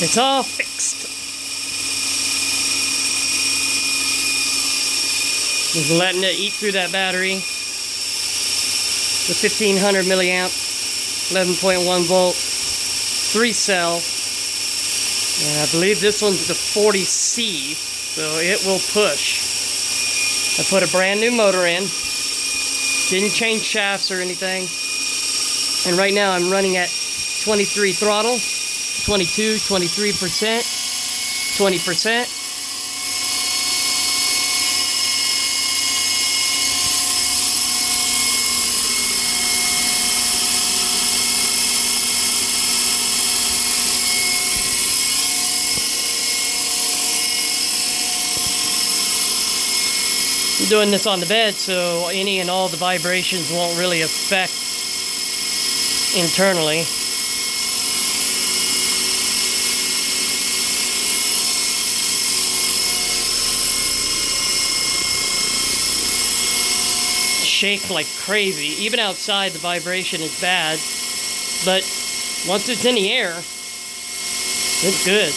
It's all fixed. Just letting it eat through that battery. The 1500 milliamp, 11.1 volt, 3 cell. And I believe this one's the 40C, so it will push. I put a brand new motor in. Didn't change shafts or anything. And right now I'm running at 23 throttle, 22, 23%, 20%. I'm doing this on the bed so any and all the vibrations won't really affect internally. Shake like crazy. Even outside the vibration is bad, but once it's in the air, it's good.